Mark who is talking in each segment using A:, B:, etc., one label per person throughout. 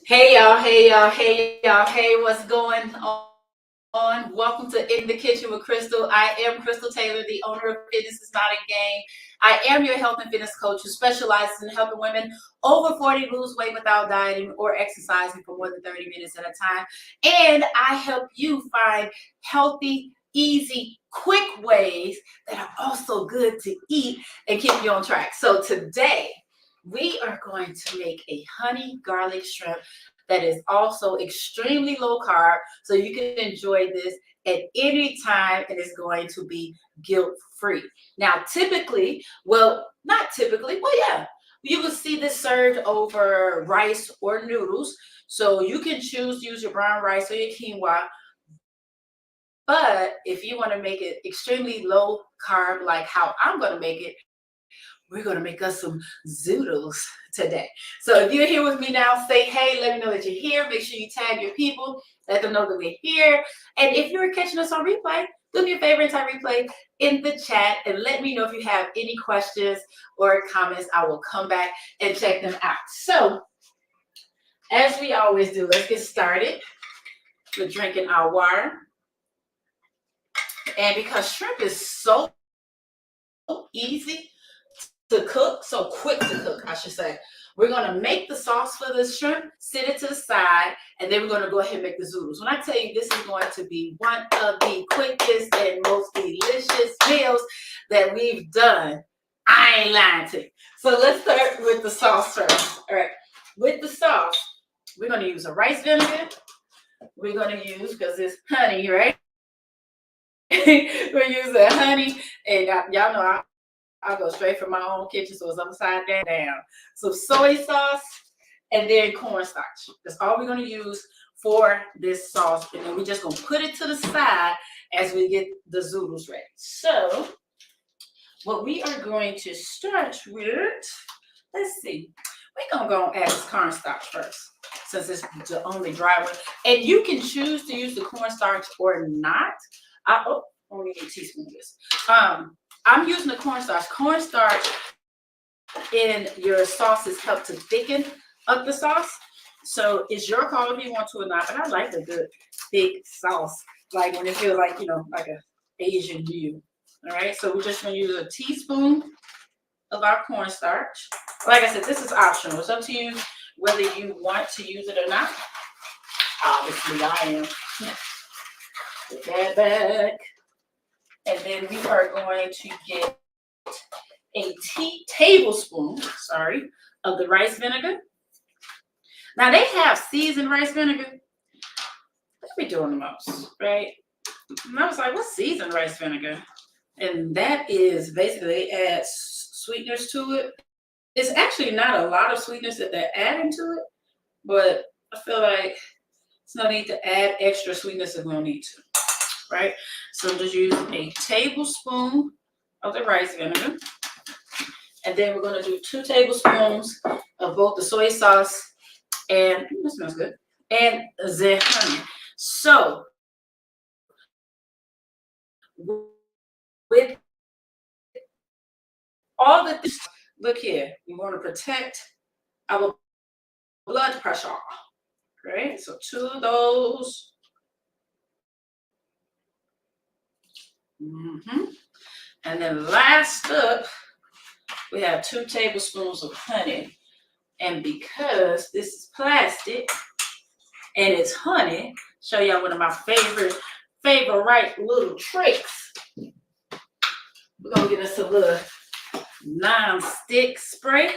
A: Hey y'all, hey y'all, hey y'all, hey, what's going on? Welcome to In the Kitchen with Krystal. I am Krystal Taylor, the owner of Fitness is Not a Game. I am your health and fitness coach who specializes in helping women over 40 lose weight without dieting or exercising for more than 30 minutes at a time. And I help you find healthy, easy, quick ways that are also good to eat and keep you on track. So today, we are going to make a honey garlic shrimp that is also extremely low carb, so you can enjoy this at any time and it's going to be guilt free. Now, typically, well, not typically, well, yeah, you will see this served over rice or noodles. So you can choose to use your brown rice or your quinoa. But if you want to make it extremely low carb, like how I'm going to make it, we're going to make us some zoodles today. So if you're here with me now, say hey, let me know that you're here. Make sure you tag your people, let them know that we're here. And if you're catching us on replay, do me a favor and type replay in the chat and let me know if you have any questions or comments. I will come back and check them out. So as we always do, let's get started with drinking our water. And because shrimp is so easy to cook, so quick to cook, I should say, we're going to make the sauce for the shrimp, sit it to the side, and then we're going to go ahead and make the zoodles. When I tell you this is going to be one of the quickest and most delicious meals that we've done, I ain't lying to you. So let's start with the sauce first. All right, with the sauce, we're going to use a rice vinegar. We're going to use, because it's honey, right? We're using honey, and y'all know I'll go straight from my own kitchen, so it's upside down. So soy sauce and then cornstarch. That's all we're going to use for this sauce. And then we're just going to put it to the side as we get the zoodles ready. So what we are going to start with, let's see. We're going to go and add this cornstarch first, since it's the only dry one. And you can choose to use the cornstarch or not. I only need a teaspoon of this. I'm using the cornstarch. Cornstarch in your sauces help to thicken up the sauce. So it's your call if you want to or not. But I like a good thick sauce, like when it feels like, like an Asian meal. All right. So we're just going to use a teaspoon of our cornstarch. Like I said, this is optional. It's up to you whether you want to use it or not. Obviously, I am. Put that back. And then we are going to get a tablespoon of the rice vinegar. Now they have seasoned rice vinegar. Let's be doing the most, right? And I was like, what's seasoned rice vinegar? And that is basically adds sweeteners to it. It's actually not a lot of sweetness that they're adding to it, but I feel like it's no need to add extra sweetness if we don't need to. Right? So just use a tablespoon of the rice vinegar. And then we're going to do 2 tablespoons of both the soy sauce and, that smells good, and the honey. So with all the things, look here, we want to protect our blood pressure. Right? So 2 of those. And then last up, we have 2 tablespoons of honey. And because this is plastic and it's honey, show y'all one of my favorite little tricks. We're gonna get us a little non-stick spray.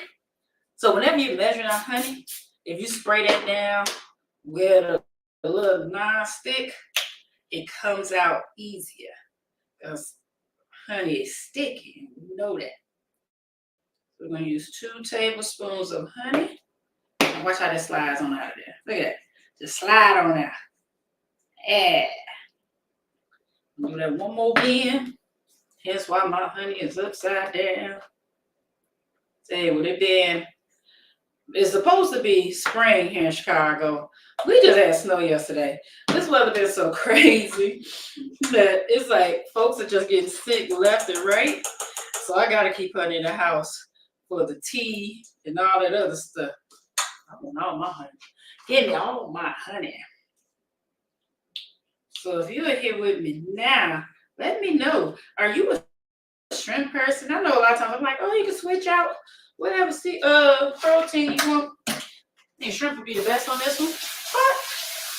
A: So whenever you're measuring out honey, if you spray that down with a little non-stick, it comes out easier. Because honey is sticky, you know that. We're going to use 2 tablespoons of honey. And watch how that slides on out of there. Look at that. Just slide on out. Add. Do that one more again. Hence why my honey is upside down. Say, with it being, it's supposed to be spring here in Chicago. We just had snow yesterday. This weather been so crazy that it's like folks are just getting sick left and right. So I got to keep honey in the house for the tea and all that other stuff. I want all my honey. Give me all my honey. So if you're here with me now, let me know. Are you a shrimp person? I know a lot of times I'm like, oh, you can switch out whatever protein you want. I think shrimp would be the best on this one. But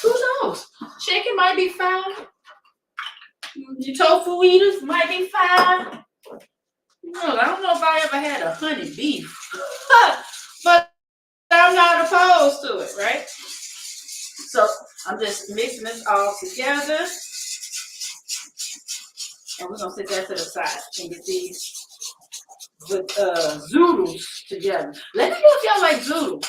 A: who knows? Chicken might be fine. Your tofu eaters might be fine. No, I don't know if I ever had a honey beef. But I'm not opposed to it, right? So I'm just mixing this all together. And we're gonna set that to the side and get these with zoodles together. Let me know if y'all like zoodles.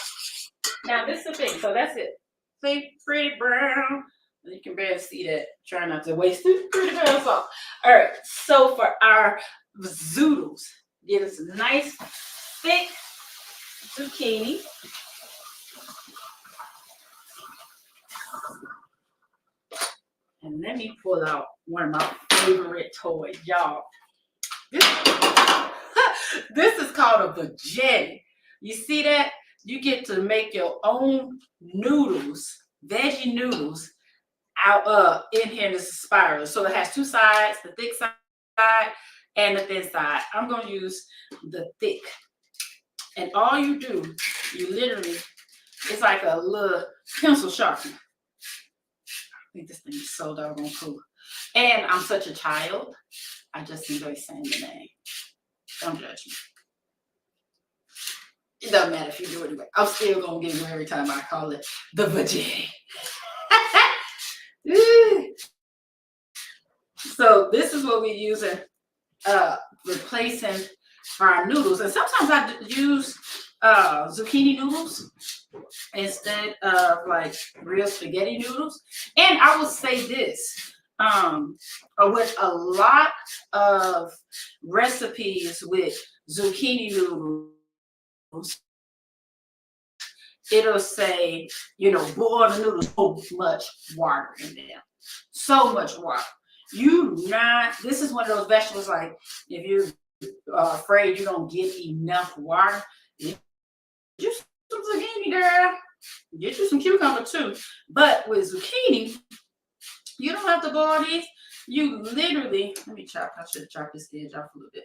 A: Now this is the thing, so that's it. See, pretty brown. You can barely see that. Try not to waste it. Pretty brown sauce. All right, so for our zoodles, get us a nice thick zucchini. And let me pull out one of my favorite toys, y'all. This is called a veggie. You see that? You get to make your own noodles, veggie noodles, out in here in this spiral. So it has two sides, the thick side and the thin side. I'm gonna use the thick. And all you do, you literally, it's like a little pencil sharpener. I think this thing is so doggone cool. And I'm such a child. I just enjoy saying the name. Don't judge me. It doesn't matter if you do it anyway. I'm still gonna give you every time I call it the veggie. So this is what we're using, replacing our noodles. And sometimes I use zucchini noodles instead of like real spaghetti noodles. And I will say this, with a lot of recipes with zucchini noodles, it'll say, boil the noodles, so much water in there. So much water. This is one of those vegetables, like if you're afraid you don't get enough water, get you some zucchini, girl. Get you some cucumber too. But with zucchini, you don't have to boil these. You literally, let me chop. I should have chopped this edge off a little bit.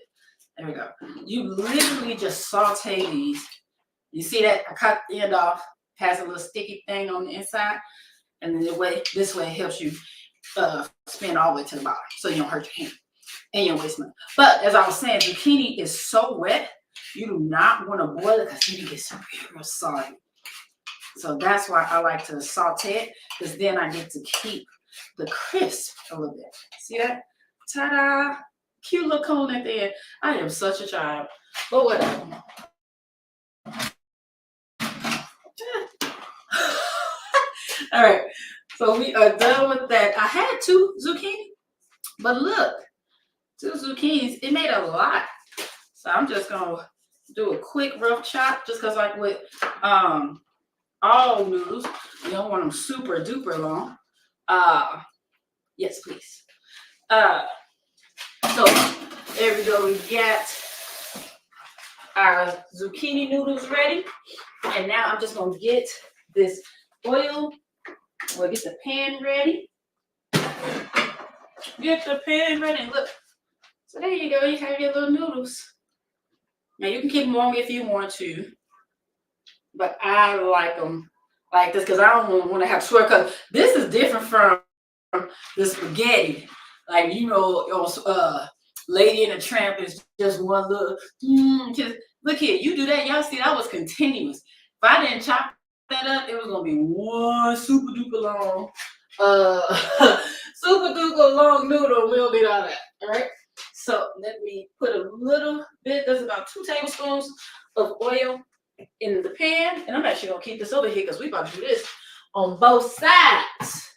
A: There we go. You literally just saute these. You see that? I cut the end off. Has a little sticky thing on the inside. And then this way it helps you spin all the way to the bottom so you don't hurt your hand and your waist money. But as I was saying, zucchini is so wet, you do not want to boil it because then it gets real soggy. So that's why I like to saute it, because then I get to keep the crisp a little bit. See that? Ta-da! Cute little cone at the end. I am such a child. But whatever. All right. So we are done with that. I had 2 zucchini, but look, 2 zucchinis, it made a lot. So I'm just gonna do a quick rough chop, just because like with all noodles, you don't want them super duper long. Yes, please. So there we go. We got our zucchini noodles ready, and now I'm just gonna get this oil. We'll get the pan ready. Get the pan ready. And look. So there you go. You have your little noodles. Now you can keep them long if you want to, but I like them like this because I don't want to have shortcuts. This is different from the spaghetti. Like Lady in the Tramp is just one little. Look here, you do that. Y'all see that was continuous. If I didn't chop that up, it was gonna be one super duper long, noodle. We don't need all that. All right. So let me put a little bit. There's about 2 tablespoons of oil in the pan, and I'm actually gonna keep this over here because we about to do this on both sides.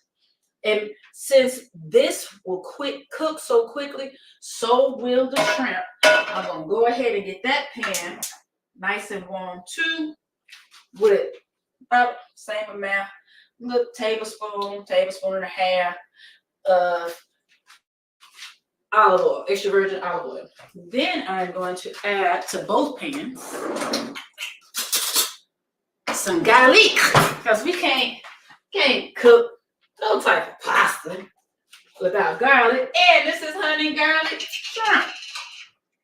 A: And since this will cook so quickly, so will the shrimp. I'm gonna go ahead and get that pan nice and warm too, with about same amount, little tablespoon and a half of olive oil, extra virgin olive oil. Then I'm going to add to both pans some garlic, because we can't cook no type of pasta without garlic. And this is honey and garlic shrimp.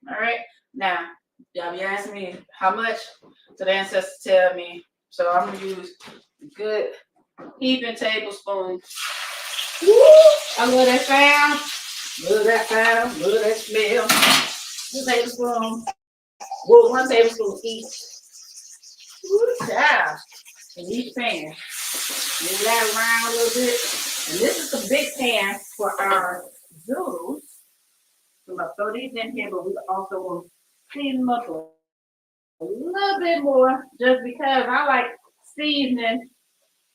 A: All right. Now, y'all be asking me how much, so the ancestors tell me. So I'm gonna use a good heaping tablespoon. Woo! I love that sound. Love that sound. Love that smell. 2 tablespoons. Well, 1 tablespoon each. Woo, child. In each pan. Move that around a little bit. And this is the big pan for our zoodles. So I'm gonna throw these in here, but we also will season them up a little bit more, just because I like seasoning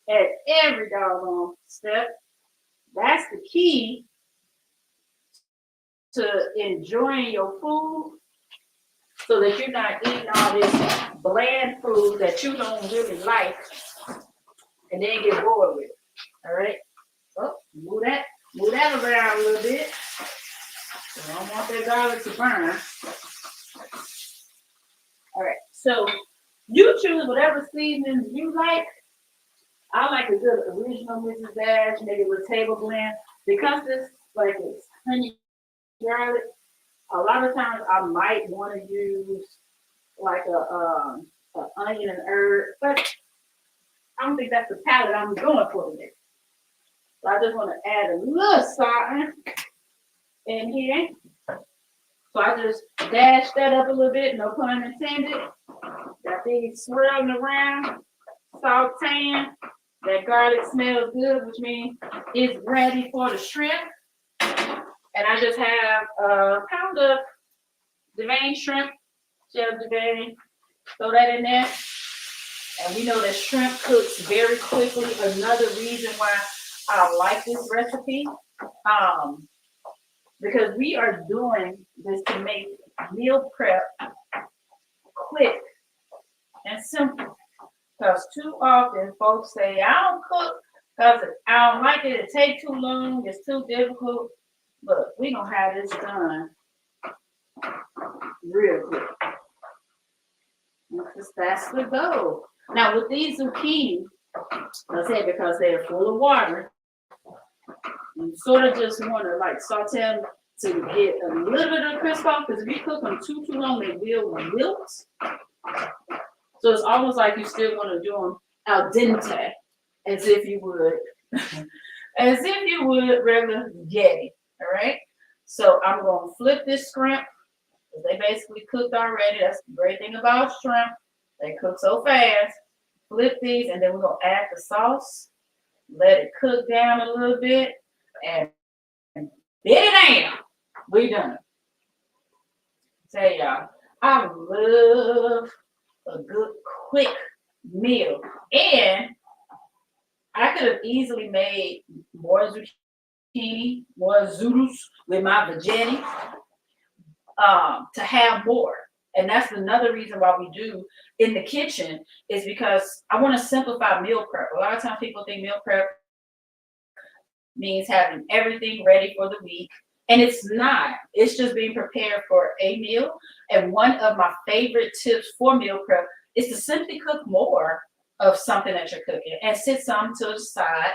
A: at every doggone step. That's the key to enjoying your food, so that you're not eating all this bland food that you don't really like and then get bored with it. All right. Oh, move that around a little bit. So I don't want that garlic to burn. All right. So you choose whatever seasonings you like. I like a good original Mrs. Dash, maybe with table blend, because this like it's honey garlic. A lot of times I might want to use like a onion and herb, but I don't think that's the palette I'm going for today. So I just want to add a little salt in here. So I just dash that up a little bit, no pun intended. Got these swirling around, sauteing. That garlic smells good, which means it's ready for the shrimp. And I just have a pound of deveined shrimp, shell deveined. Throw that in there. And we know that shrimp cooks very quickly. Another reason why I like this recipe, because we are doing this to make meal prep quick and simple. Because too often folks say, I don't cook because I don't like it. It takes too long. It's too difficult. Look, we're going to have this done real quick. It's as fast as it goes. Now, with these zucchini, I say because they're full of water, you sort of just want to like saute them to get a little bit of crisp off, because if you cook them too long, they will wilt. So it's almost like you still want to do them al dente, as if you would regular spaghetti. All right. So I'm going to flip this shrimp, because they basically cooked already. That's the great thing about shrimp. They cook so fast. Flip these, and then we're going to add the sauce. Let it cook down a little bit, and bit it down. We done. Tell y'all, I love a good quick meal, and I could have easily made more zucchini, more zoodles with my veggetti, to have more. And that's another reason why we do in the kitchen, is because I want to simplify meal prep. A lot of times people think meal prep means having everything ready for the week. And it's not. It's just being prepared for a meal. And one of my favorite tips for meal prep is to simply cook more of something that you're cooking and sit some to the side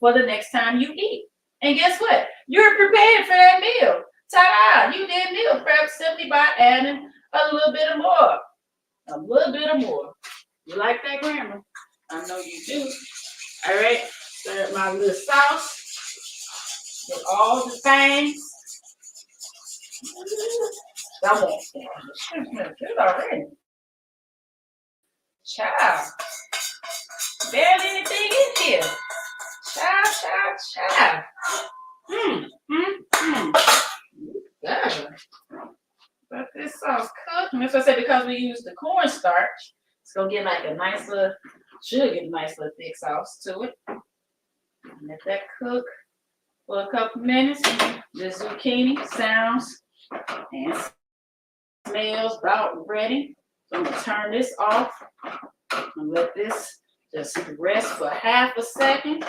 A: for the next time you eat. And guess what? You're prepared for that meal. Ta-da! You did meal prep simply by adding a little bit of more. A little bit of more. You like that, Grandma? I know you do. All right. Serve my little sauce. Get all the things. I want good already. Child. Barely anything in here. Child. God. Let this sauce cook. And as I said, because we use the cornstarch, it's gonna get like a nice little, should get a nice little thick sauce to it. Let that cook for a couple minutes. The zucchini sounds and smells about ready. So I'm gonna turn this off and let this just rest for half a second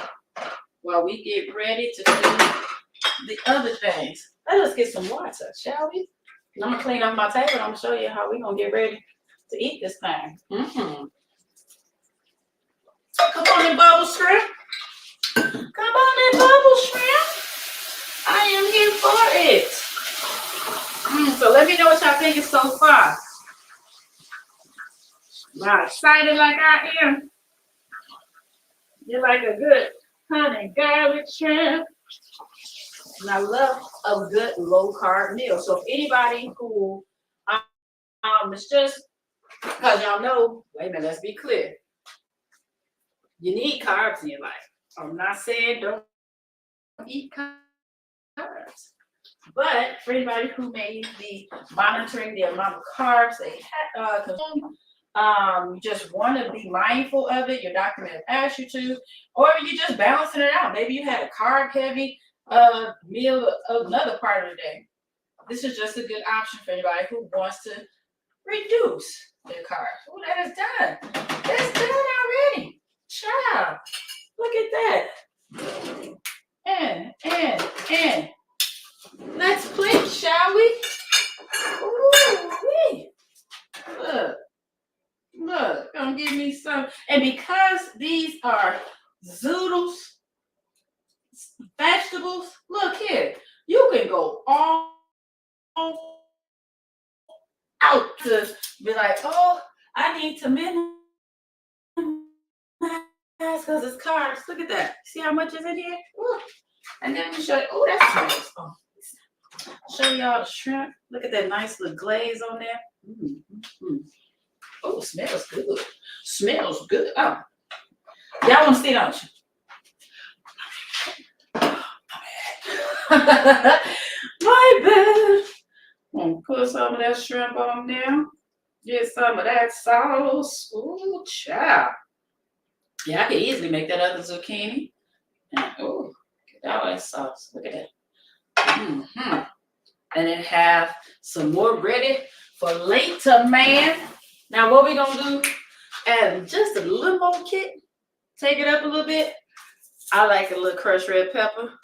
A: while we get ready to do the other things. Let's get some water, shall we? I'm gonna clean up my table. I'm gonna show you how we're gonna get ready to eat this thing. So let me know what y'all think so far. Y'all excited like I am? You like a good honey garlic shrimp? And I love a good low carb meal. So if anybody who it's just because y'all know, wait a minute, let's be clear. You need carbs in your life. I'm not saying don't eat carbs. But for anybody who may be monitoring the amount of carbs they consume, you just want to be mindful of it. Your doctor may have asked you to, or you're just balancing it out. Maybe you had a carb-heavy meal another part of the day. This is just a good option for anybody who wants to reduce their carbs. Oh, that is done. That's done already. Child, look at that. And. Let's play, shall we? Ooh-wee. Look, gonna give me some. And because these are zoodles, vegetables, look here. You can go all out to be like, oh, I need to minimize because it's carbs. Look at that. See how much is in here? Ooh. And then we show you, oh, that's nice. Oh. Show y'all the shrimp. Look at that nice little glaze on there. Mm-hmm. Oh, smells good. Smells good. Oh, y'all want to see it, don't you? My bad. I'm gonna put some of that shrimp on there. Get some of that sauce. Ooh, child. Yeah, I could easily make that other zucchini. And, oh, get all that sauce. Look at that. Mm-hmm. And then have some more ready for later, man. Now what we gonna do? Add just a little more kick. Take it up a little bit. I like a little crushed red pepper.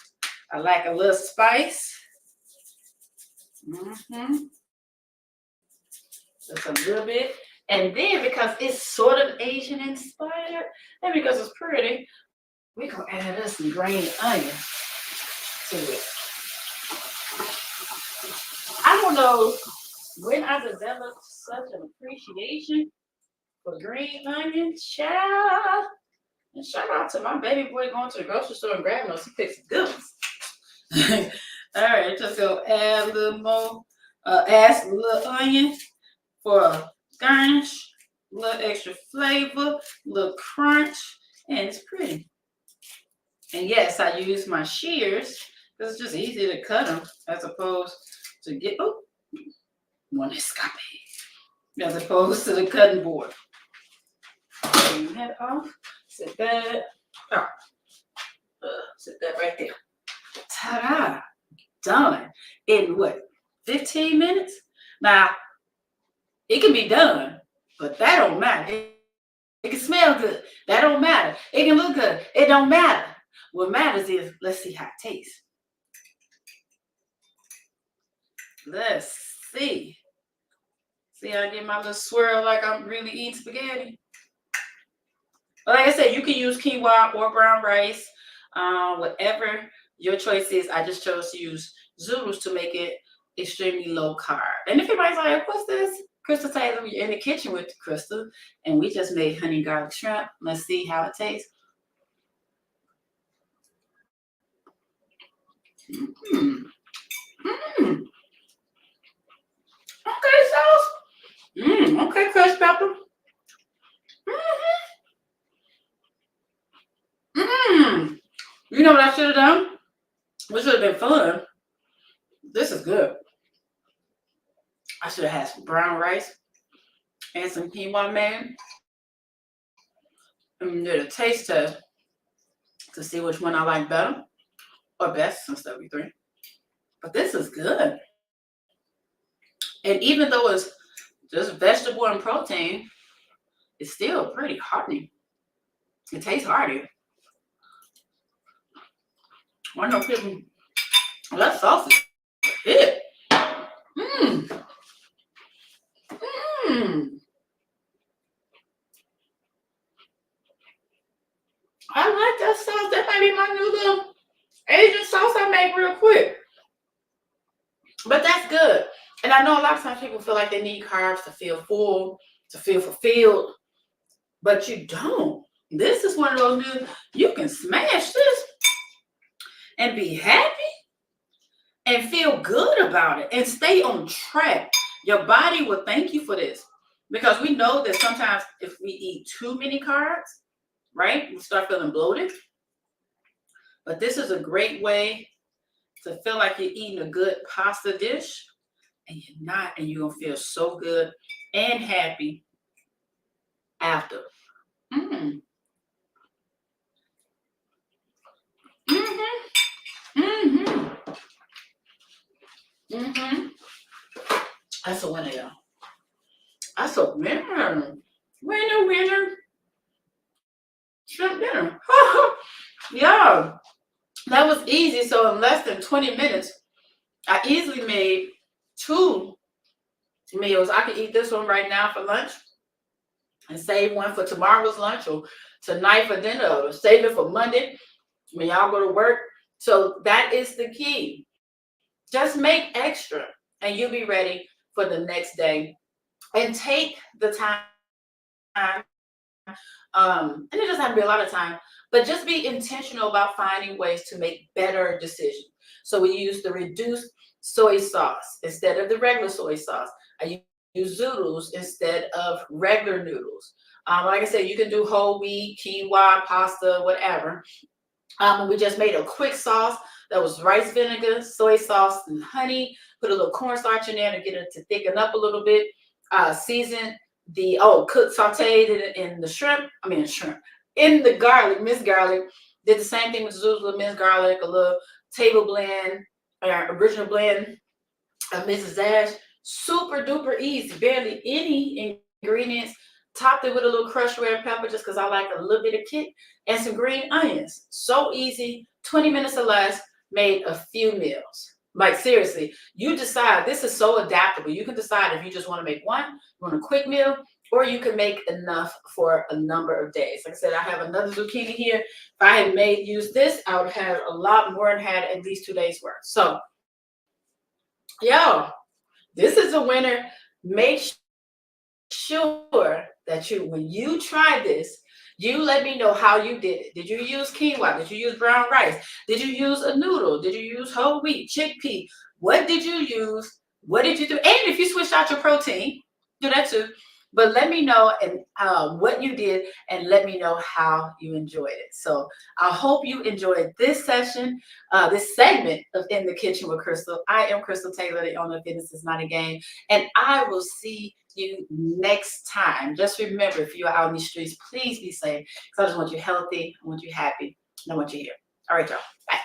A: I like a little spice. Just a little bit. And then because it's sort of Asian inspired, and because it's pretty, we're gonna add us some green onion to it. I don't know when I developed such an appreciation for green onions, child. And shout out to my baby boy going to the grocery store and grabbing those. He picks some good ones. All right, just gonna add a little more, add some little onion for a garnish, a little extra flavor, a little crunch, and it's pretty. And yes, I use my shears because it's just easy to cut them as opposed to get one escape as opposed to the cutting board. Turn that off. Set that. Oh, set that right there. Ta-da! Done in what? 15 minutes? Now it can be done, but that don't matter. It can smell good. That don't matter. It can look good. It don't matter. What matters is let's see how it tastes. Let's see. See how I get my little swirl like I'm really eating spaghetti? But like I said, you can use quinoa or brown rice, whatever your choice is. I just chose to use zoodles to make it extremely low carb. And if anybody's like, what's this? Krystal Taylor, you're in the kitchen with Krystal, and we just made honey garlic shrimp. Let's see how it tastes. Okay, sauce. Okay, crushed pepper. You know what I should have done? Which would have been fun. This is good. I should have had some brown rice and some quinoa, man. And did a taste test to see which one I like better or best since there were three. But this is good. And even though it's just vegetable and protein, it's still pretty hearty. It tastes hearty. I know people, that sauce is it. I like that sauce. That might be my new little Asian sauce I make real quick. But that's good. And I know a lot of times people feel like they need carbs to feel full, to feel fulfilled, but you don't. This is one of those meals you can smash this and be happy and feel good about it and stay on track. Your body will thank you for this, because we know that sometimes if we eat too many carbs, right, we start feeling bloated. But this is a great way to feel like you're eating a good pasta dish, and you're not, and you're gonna feel so good and happy after. Mm. Mm-hmm. Mm-hmm. Mm-hmm. That's a winner, y'all. That's a winner. Winner, winner. Shrimp dinner. Yeah, that was easy. So in less than 20 minutes, I easily made 2 meals. I could eat this one right now for lunch and save one for tomorrow's lunch, or tonight for dinner, or save it for Monday when y'all go to work. So that is the key. Just make extra and you'll be ready for the next day. And take the time, and it doesn't have to be a lot of time, but just be intentional about finding ways to make better decisions. So we use the reduced soy sauce instead of the regular soy sauce. I use zoodles instead of regular noodles. Like I said, you can do whole wheat, quinoa, pasta, whatever. We just made a quick sauce that was rice vinegar, soy sauce, and honey. Put a little cornstarch in there to get it to thicken up a little bit. Season the cooked sauteed in the shrimp. I mean shrimp in the garlic, minced garlic. Did the same thing with zoodle, minced garlic, a little table blend, original blend of Mrs. Ash. Super duper easy, barely any ingredients. Topped it with a little crushed red pepper just because I like a little bit of kick, and some green onions. So easy, 20 minutes or less, made a few meals. Like seriously, you decide. This is so adaptable. You can decide if you just want to make one, you want a quick meal, or you can make enough for a number of days. Like I said, I have another zucchini here. If I had used this, I would have a lot more and had at least 2 days worth. So, yo, this is a winner. Make sure that when you try this, you let me know how you did it. Did you use quinoa? Did you use brown rice? Did you use a noodle? Did you use whole wheat, chickpea? What did you use? What did you do? And if you switched out your protein, do that too. But let me know and what you did, and let me know how you enjoyed it. So I hope you enjoyed this session, this segment of In the Kitchen with Krystal. I am Krystal Taylor, the owner of Fitness is Not a Game, and I will see you next time. Just remember, if you're out in these streets, please be safe, because I just want you healthy, I want you happy, and I want you here. All right, y'all. Bye.